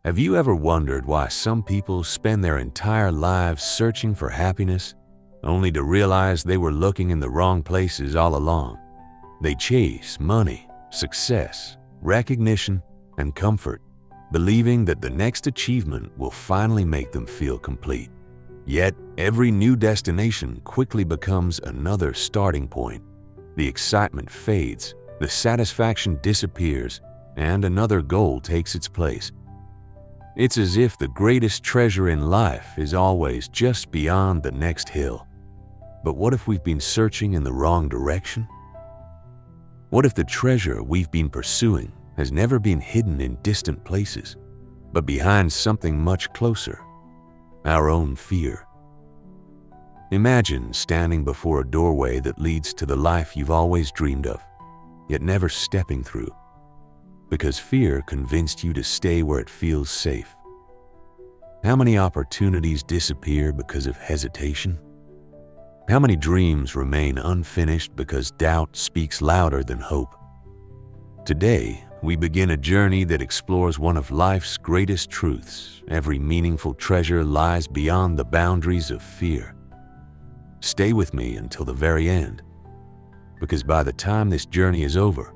Have you ever wondered why some people spend their entire lives searching for happiness, only to realize they were looking in the wrong places all along? They chase money, success, recognition, and comfort, believing that the next achievement will finally make them feel complete. Yet, every new destination quickly becomes another starting point. The excitement fades, the satisfaction disappears, and another goal takes its place. It's as if the greatest treasure in life is always just beyond the next hill. But what if we've been searching in the wrong direction? What if the treasure we've been pursuing has never been hidden in distant places, but behind something much closer? Our own fear. Imagine standing before a doorway that leads to the life you've always dreamed of, yet never stepping through, because fear convinced you to stay where it feels safe. How many opportunities disappear because of hesitation? How many dreams remain unfinished because doubt speaks louder than hope? Today, we begin a journey that explores one of life's greatest truths. Every meaningful treasure lies beyond the boundaries of fear. Stay with me until the very end, because by the time this journey is over,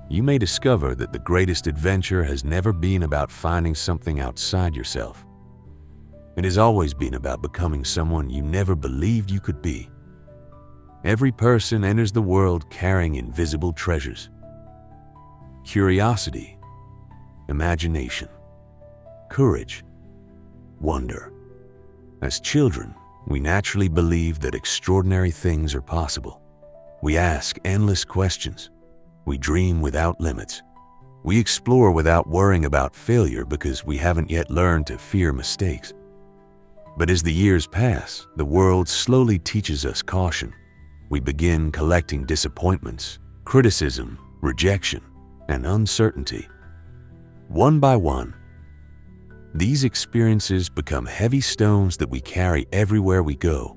you may discover that the greatest adventure has never been about finding something outside yourself. It has always been about becoming someone you never believed you could be. Every person enters the world carrying invisible treasures: curiosity, imagination, courage, wonder. As children, we naturally believe that extraordinary things are possible. We ask endless questions. We dream without limits. We explore without worrying about failure because we haven't yet learned to fear mistakes. But as the years pass, the world slowly teaches us caution. We begin collecting disappointments, criticism, rejection, and uncertainty. One by one, these experiences become heavy stones that we carry everywhere we go.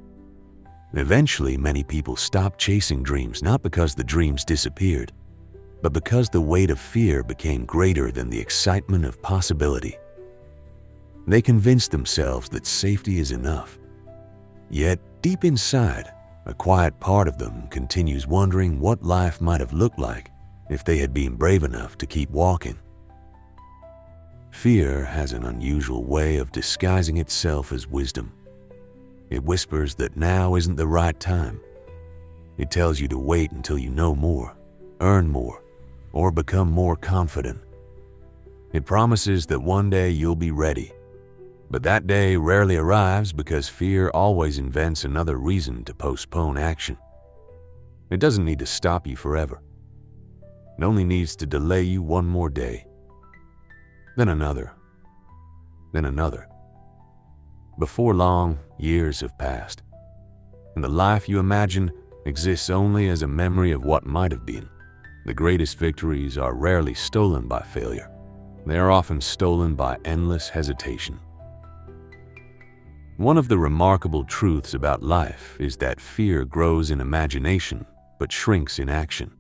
Eventually, many people stop chasing dreams not because the dreams disappeared, but because the weight of fear became greater than the excitement of possibility. They convince themselves that safety is enough. Yet, deep inside, a quiet part of them continues wondering what life might have looked like if they had been brave enough to keep walking. Fear has an unusual way of disguising itself as wisdom. It whispers that now isn't the right time. It tells you to wait until you know more, earn more, or become more confident. It promises that one day you'll be ready, but that day rarely arrives because fear always invents another reason to postpone action. It doesn't need to stop you forever. It only needs to delay you one more day, then another, then another. Before long, years have passed, and the life you imagine exists only as a memory of what might have been. The greatest victories are rarely stolen by failure. They are often stolen by endless hesitation. One of the remarkable truths about life is that fear grows in imagination but shrinks in action.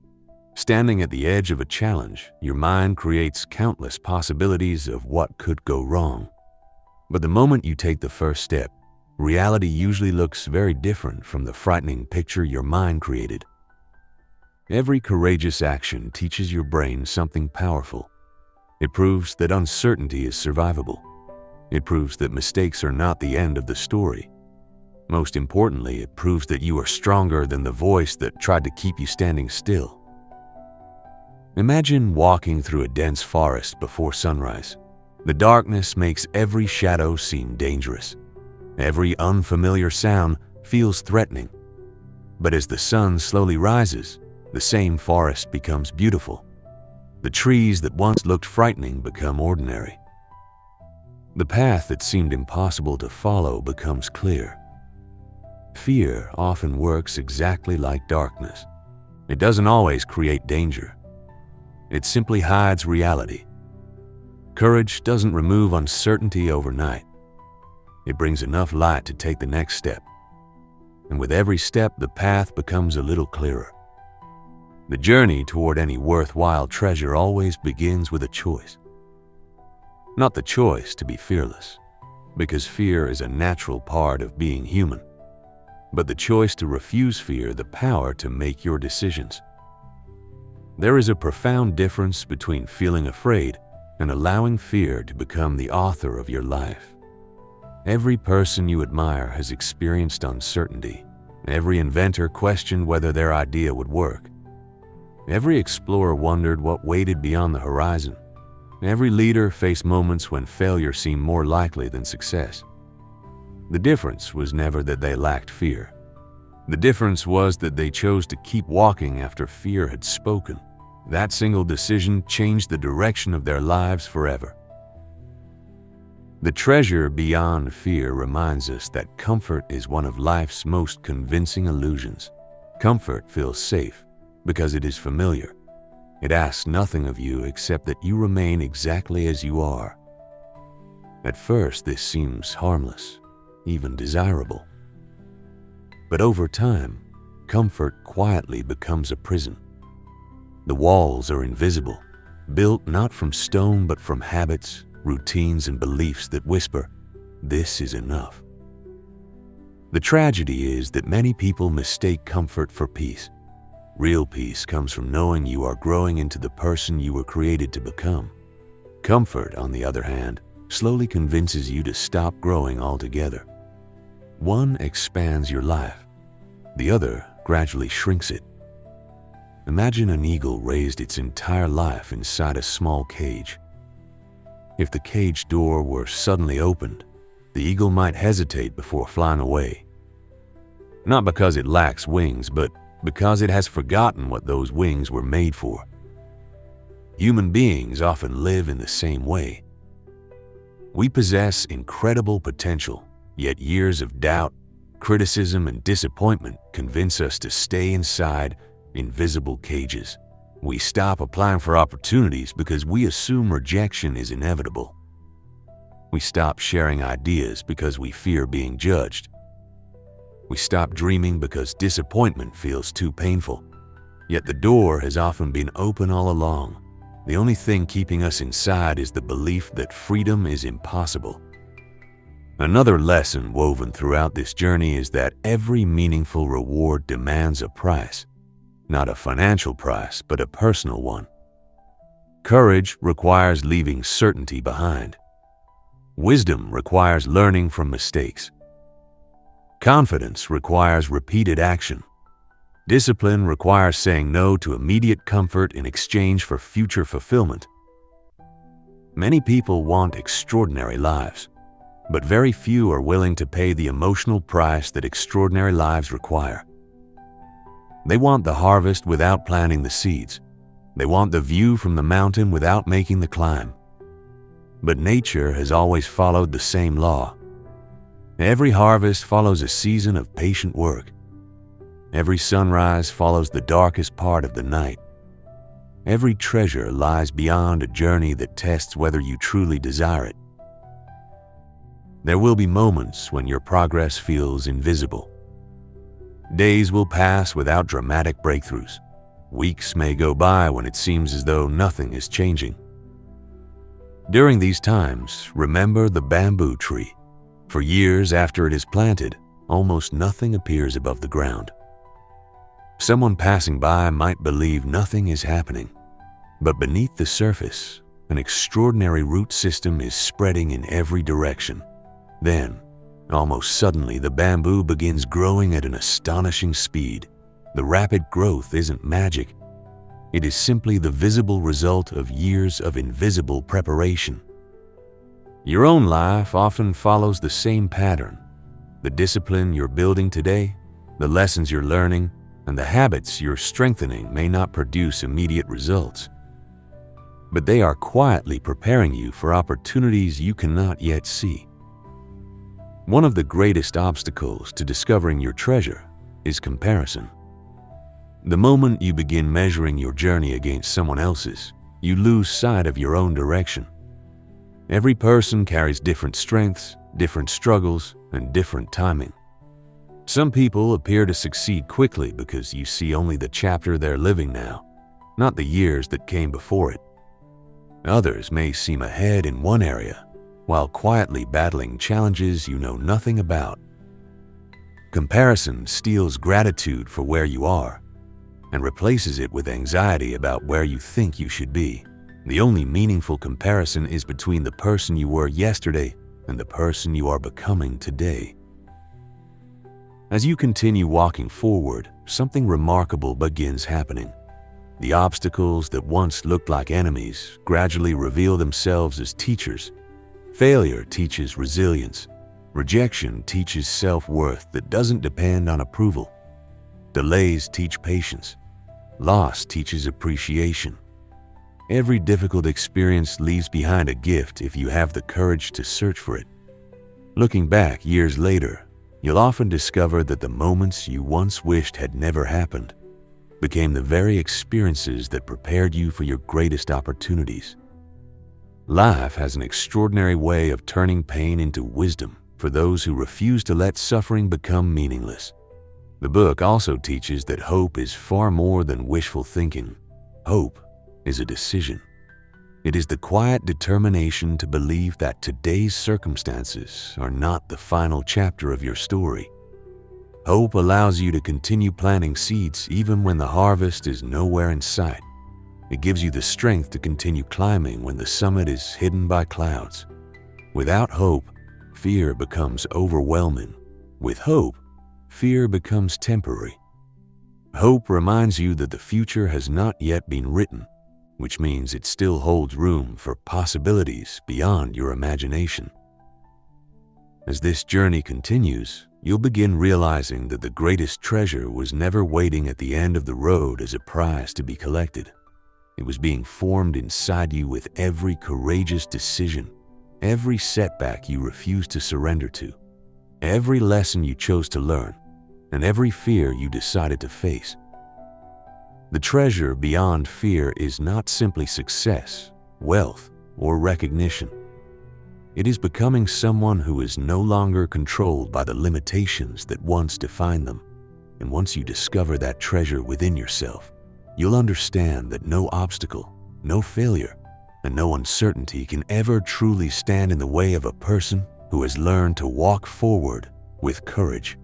Standing at the edge of a challenge, your mind creates countless possibilities of what could go wrong. But the moment you take the first step, reality usually looks very different from the frightening picture your mind created. Every courageous action teaches your brain something powerful. It proves that uncertainty is survivable. It proves that mistakes are not the end of the story. Most importantly, it proves that you are stronger than the voice that tried to keep you standing still. Imagine walking through a dense forest before sunrise. The darkness makes every shadow seem dangerous. Every unfamiliar sound feels threatening. But as the sun slowly rises, the same forest becomes beautiful. The trees that once looked frightening become ordinary. The path that seemed impossible to follow becomes clear. Fear often works exactly like darkness. It doesn't always create danger. It simply hides reality. Courage doesn't remove uncertainty overnight. It brings enough light to take the next step. And with every step, the path becomes a little clearer. The journey toward any worthwhile treasure always begins with a choice. not the choice to be fearless, because fear is a natural part of being human, but the choice to refuse fear the power to make your decisions. There is a profound difference between feeling afraid and allowing fear to become the author of your life. Every person you admire has experienced uncertainty. Every inventor questioned whether their idea would work. Every explorer wondered what waited beyond the horizon. Every leader faced moments when failure seemed more likely than success. The difference was never that they lacked fear. The difference was that they chose to keep walking after fear had spoken. That single decision changed the direction of their lives forever. The treasure beyond fear reminds us that comfort is one of life's most convincing illusions. Comfort feels safe because it is familiar. It asks nothing of you except that you remain exactly as you are. At first, this seems harmless, even desirable. But over time, comfort quietly becomes a prison. The walls are invisible, built not from stone but from habits, routines, and beliefs that whisper, "This is enough." The tragedy is that many people mistake comfort for peace. Real peace comes from knowing you are growing into the person you were created to become. Comfort, on the other hand, slowly convinces you to stop growing altogether. One expands your life, the other gradually shrinks it. Imagine an eagle raised its entire life inside a small cage. If the cage door were suddenly opened, the eagle might hesitate before flying away. Not because it lacks wings, but because it has forgotten what those wings were made for. Human beings often live in the same way. We possess incredible potential, yet years of doubt, criticism, and disappointment convince us to stay inside invisible cages. We stop applying for opportunities because we assume rejection is inevitable. We stop sharing ideas because we fear being judged. We stop dreaming because disappointment feels too painful. Yet the door has often been open all along. The only thing keeping us inside is the belief that freedom is impossible. Another lesson woven throughout this journey is that every meaningful reward demands a price. Not a financial price, but a personal one. Courage requires leaving certainty behind. Wisdom requires learning from mistakes. Confidence requires repeated action. Discipline requires saying no to immediate comfort in exchange for future fulfillment. Many people want extraordinary lives, but very few are willing to pay the emotional price that extraordinary lives require. They want the harvest without planting the seeds. They want the view from the mountain without making the climb. But nature has always followed the same law. Every harvest follows a season of patient work. Every sunrise follows the darkest part of the night. Every treasure lies beyond a journey that tests whether you truly desire it. There will be moments when your progress feels invisible. Days will pass without dramatic breakthroughs. Weeks may go by when it seems as though nothing is changing. During these times, remember the bamboo tree. For years after it is planted, almost nothing appears above the ground. Someone passing by might believe nothing is happening, but beneath the surface, an extraordinary root system is spreading in every direction. Then, almost suddenly, the bamboo begins growing at an astonishing speed. The rapid growth isn't magic. It is simply the visible result of years of invisible preparation. Your own life often follows the same pattern. The discipline you're building today, the lessons you're learning, and the habits you're strengthening may not produce immediate results, but they are quietly preparing you for opportunities you cannot yet see. One of the greatest obstacles to discovering your treasure is comparison. The moment you begin measuring your journey against someone else's, you lose sight of your own direction. Every person carries different strengths, different struggles, and different timing. Some people appear to succeed quickly because you see only the chapter they're living now, not the years that came before it. Others may seem ahead in one area, while quietly battling challenges you know nothing about. Comparison steals gratitude for where you are and replaces it with anxiety about where you think you should be. The only meaningful comparison is between the person you were yesterday and the person you are becoming today. As you continue walking forward, something remarkable begins happening. The obstacles that once looked like enemies gradually reveal themselves as teachers. Failure teaches resilience. Rejection teaches self-worth that doesn't depend on approval. Delays teach patience. Loss teaches appreciation. Every difficult experience leaves behind a gift if you have the courage to search for it. Looking back years later, you'll often discover that the moments you once wished had never happened became the very experiences that prepared you for your greatest opportunities. Life has an extraordinary way of turning pain into wisdom for those who refuse to let suffering become meaningless. The book also teaches that hope is far more than wishful thinking. Hope is a decision. It is the quiet determination to believe that today's circumstances are not the final chapter of your story. Hope allows you to continue planting seeds even when the harvest is nowhere in sight. It gives you the strength to continue climbing when the summit is hidden by clouds. Without hope, fear becomes overwhelming. With hope, fear becomes temporary. Hope reminds you that the future has not yet been written, which means it still holds room for possibilities beyond your imagination. As this journey continues, you'll begin realizing that the greatest treasure was never waiting at the end of the road as a prize to be collected. It was being formed inside you with every courageous decision, every setback you refused to surrender to, every lesson you chose to learn, and every fear you decided to face. The treasure beyond fear is not simply success, wealth, or recognition. It is becoming someone who is no longer controlled by the limitations that once defined them. And once you discover that treasure within yourself, you'll understand that no obstacle, no failure, and no uncertainty can ever truly stand in the way of a person who has learned to walk forward with courage.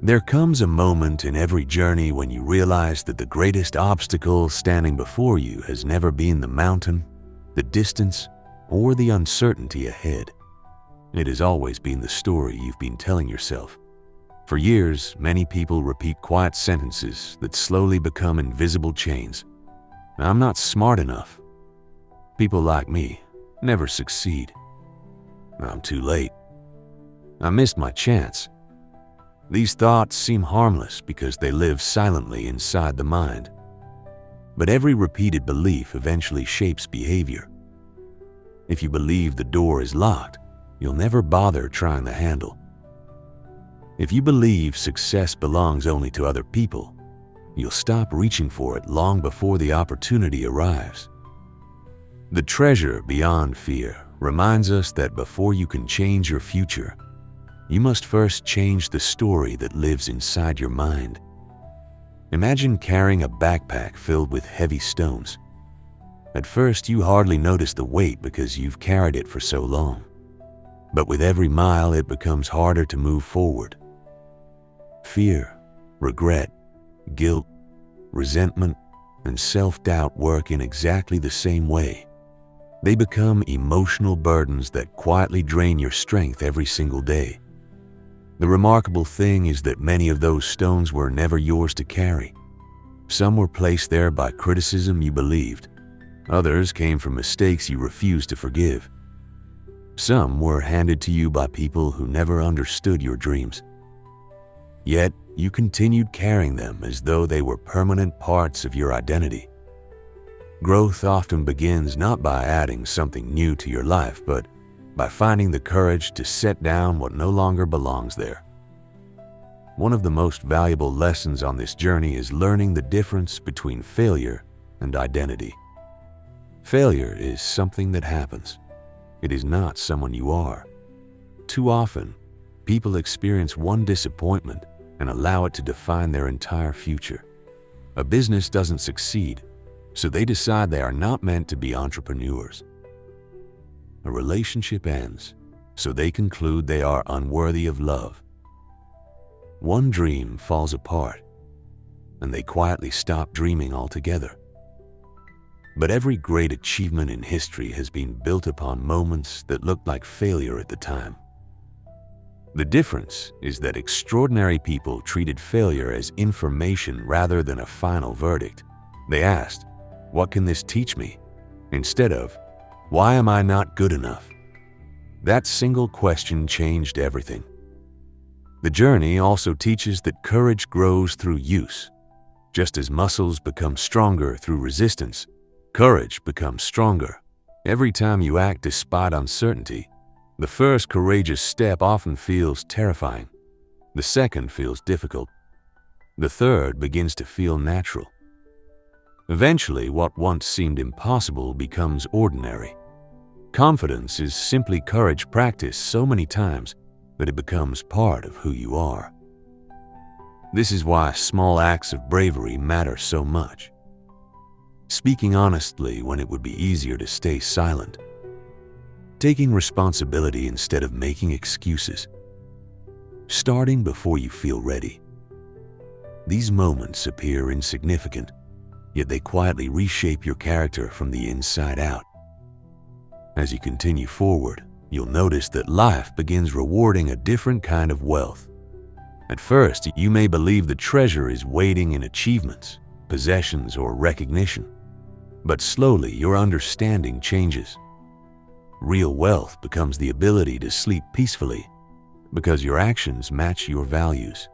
There comes a moment in every journey when you realize that the greatest obstacle standing before you has never been the mountain, the distance, or the uncertainty ahead. It has always been the story you've been telling yourself. For years, many people repeat quiet sentences that slowly become invisible chains. I'm not smart enough. People like me never succeed. I'm too late. I missed my chance. These thoughts seem harmless because they live silently inside the mind. But every repeated belief eventually shapes behavior. If you believe the door is locked, you'll never bother trying the handle. If you believe success belongs only to other people, you'll stop reaching for it long before the opportunity arrives. The treasure beyond fear reminds us that before you can change your future, you must first change the story that lives inside your mind. Imagine carrying a backpack filled with heavy stones. At first, you hardly notice the weight because you've carried it for so long. But with every mile, it becomes harder to move forward. Fear, regret, guilt, resentment, and self-doubt work in exactly the same way. They become emotional burdens that quietly drain your strength every single day. The remarkable thing is that many of those stones were never yours to carry. Some were placed there by criticism you believed. Others came from mistakes you refused to forgive. Some were handed to you by people who never understood your dreams. Yet, you continued carrying them as though they were permanent parts of your identity. Growth often begins not by adding something new to your life, but by finding the courage to set down what no longer belongs there. One of the most valuable lessons on this journey is learning the difference between failure and identity. Failure is something that happens. It is not someone you are. Too often, people experience one disappointment and allow it to define their entire future. A business doesn't succeed, so they decide they are not meant to be entrepreneurs. a relationship ends, so they conclude they are unworthy of love. One dream falls apart, and they quietly stop dreaming altogether. But every great achievement in history has been built upon moments that looked like failure at the time. The difference is that extraordinary people treated failure as information rather than a final verdict. They asked, "What can this teach me?" instead of, "Why am I not good enough?" That single question changed everything. The journey also teaches that courage grows through use. Just as muscles become stronger through resistance, courage becomes stronger. Every time you act despite uncertainty, the first courageous step often feels terrifying. The second feels difficult. The third begins to feel natural. Eventually, what once seemed impossible becomes ordinary. Confidence is simply courage practiced so many times that it becomes part of who you are. This is why small acts of bravery matter so much. Speaking honestly when it would be easier to stay silent. Taking responsibility instead of making excuses. Starting before you feel ready. These moments appear insignificant, yet they quietly reshape your character from the inside out. As you continue forward, you'll notice that life begins rewarding a different kind of wealth. At first, you may believe the treasure is waiting in achievements, possessions, or recognition. But slowly, your understanding changes. Real wealth becomes the ability to sleep peacefully because your actions match your values.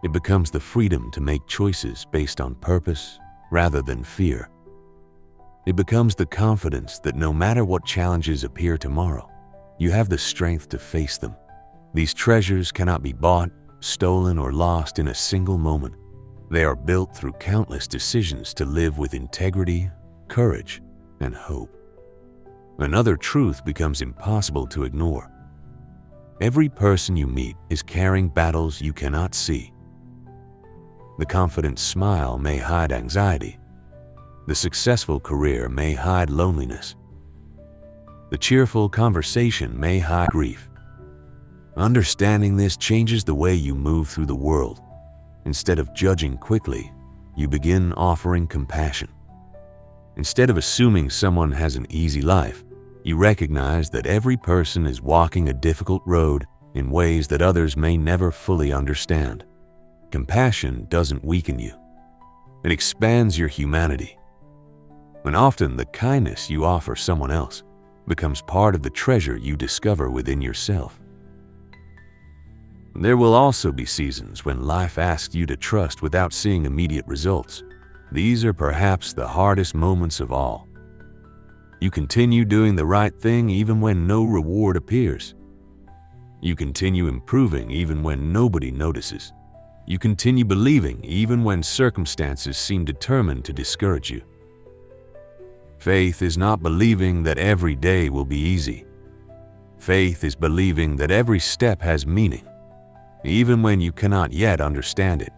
It becomes the freedom to make choices based on purpose rather than fear. It becomes the confidence that no matter what challenges appear tomorrow, you have the strength to face them. These treasures cannot be bought, stolen, or lost in a single moment. They are built through countless decisions to live with integrity, courage, and hope. Another truth becomes impossible to ignore. Every person you meet is carrying battles you cannot see. The confident smile may hide anxiety. The successful career may hide loneliness. The cheerful conversation may hide grief. Understanding this changes the way you move through the world. Instead of judging quickly, you begin offering compassion. Instead of assuming someone has an easy life, you recognize that every person is walking a difficult road in ways that others may never fully understand. Compassion doesn't weaken you. It expands your humanity. And often the kindness you offer someone else becomes part of the treasure you discover within yourself. There will also be seasons when life asks you to trust without seeing immediate results. These are perhaps the hardest moments of all. You continue doing the right thing even when no reward appears. You continue improving even when nobody notices. You continue believing even when circumstances seem determined to discourage you. Faith is not believing that every day will be easy. Faith is believing that every step has meaning, even when you cannot yet understand it.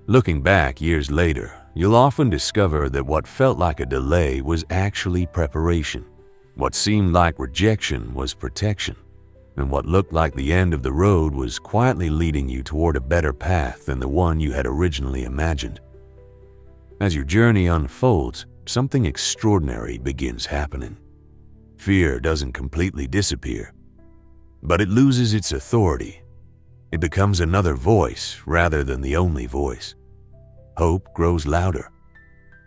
Looking back years later, you'll often discover that what felt like a delay was actually preparation. What seemed like rejection was protection. And what looked like the end of the road was quietly leading you toward a better path than the one you had originally imagined. As your journey unfolds, something extraordinary begins happening. Fear doesn't completely disappear, but it loses its authority. It becomes another voice rather than the only voice. Hope grows louder.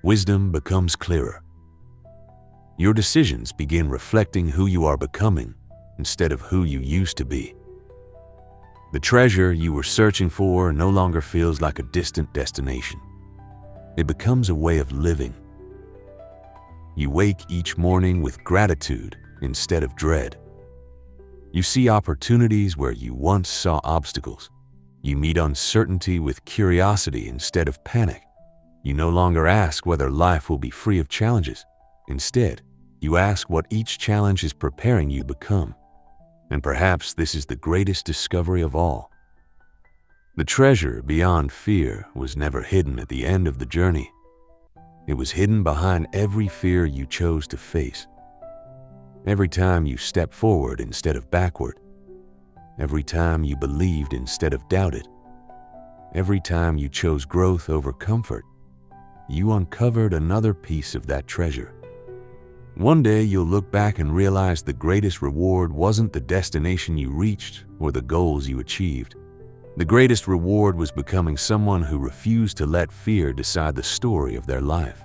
Wisdom becomes clearer. Your decisions begin reflecting who you are becoming instead of who you used to be. The treasure you were searching for no longer feels like a distant destination. It becomes a way of living. You wake each morning with gratitude instead of dread. You see opportunities where you once saw obstacles. You meet uncertainty with curiosity instead of panic. You no longer ask whether life will be free of challenges. Instead, you ask what each challenge is preparing you to become. And perhaps this is the greatest discovery of all. The treasure beyond fear was never hidden at the end of the journey. It was hidden behind every fear you chose to face. every time you stepped forward instead of backward, every time you believed instead of doubted, every time you chose growth over comfort, you uncovered another piece of that treasure. One day you'll look back and realize the greatest reward wasn't the destination you reached or the goals you achieved. The greatest reward was becoming someone who refused to let fear decide the story of their life.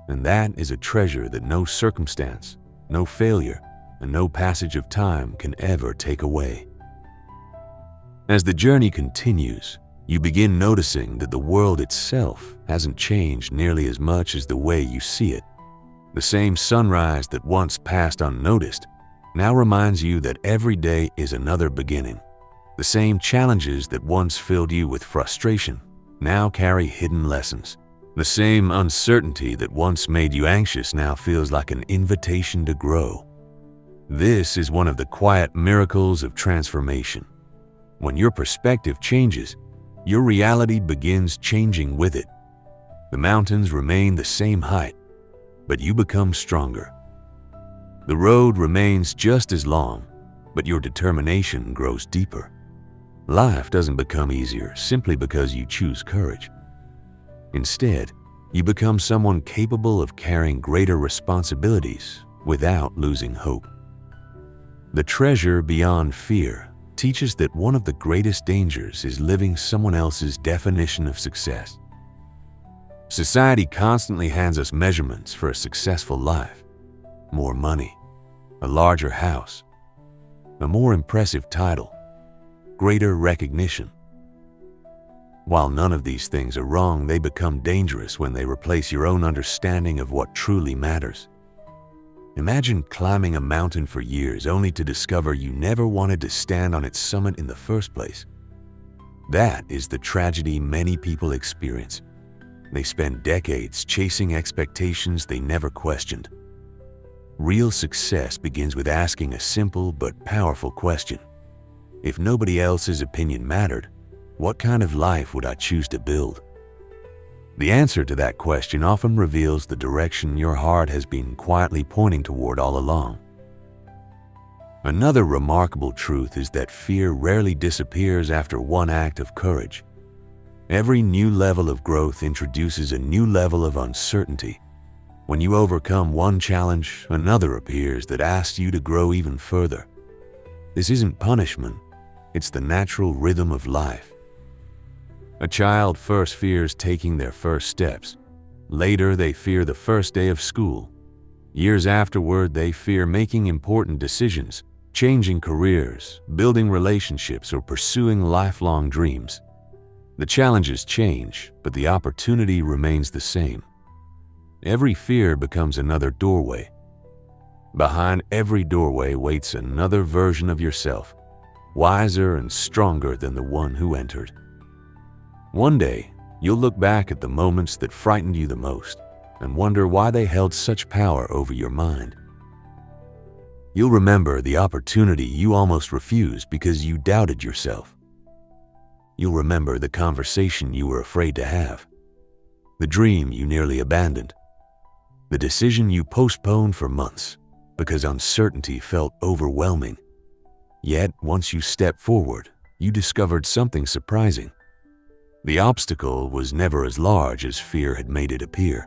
And that is a treasure that no circumstance, no failure, and no passage of time can ever take away. As the journey continues, you begin noticing that the world itself hasn't changed nearly as much as the way you see it. The same sunrise that once passed unnoticed now reminds you that every day is another beginning. The same challenges that once filled you with frustration now carry hidden lessons. The same uncertainty that once made you anxious now feels like an invitation to grow. This is one of the quiet miracles of transformation. When your perspective changes, your reality begins changing with it. The mountains remain the same height, but you become stronger. The road remains just as long, but your determination grows deeper. Life doesn't become easier simply because you choose courage. Instead, you become someone capable of carrying greater responsibilities without losing hope. The treasure beyond fear teaches that one of the greatest dangers is living someone else's definition of success. Society constantly hands us measurements for a successful life: more money, a larger house, a more impressive title, greater recognition. While none of these things are wrong, they become dangerous when they replace your own understanding of what truly matters. Imagine climbing a mountain for years only to discover you never wanted to stand on its summit in the first place. That is the tragedy many people experience. They spend decades chasing expectations they never questioned. Real success begins with asking a simple but powerful question. If nobody else's opinion mattered, what kind of life would I choose to build? The answer to that question often reveals the direction your heart has been quietly pointing toward all along. Another remarkable truth is that fear rarely disappears after one act of courage. Every new level of growth introduces a new level of uncertainty. When you overcome one challenge, another appears that asks you to grow even further. This isn't punishment, it's the natural rhythm of life. A child first fears taking their first steps. Later, they fear the first day of school. Years afterward, they fear making important decisions, changing careers, building relationships, or pursuing lifelong dreams. The challenges change, but the opportunity remains the same. Every fear becomes another doorway. Behind every doorway waits another version of yourself, wiser and stronger than the one who entered. One day, you'll look back at the moments that frightened you the most and wonder why they held such power over your mind. You'll remember the opportunity you almost refused because you doubted yourself. You'll remember the conversation you were afraid to have, the dream you nearly abandoned, the decision you postponed for months because uncertainty felt overwhelming. Yet, once you stepped forward, you discovered something surprising. The obstacle was never as large as fear had made it appear.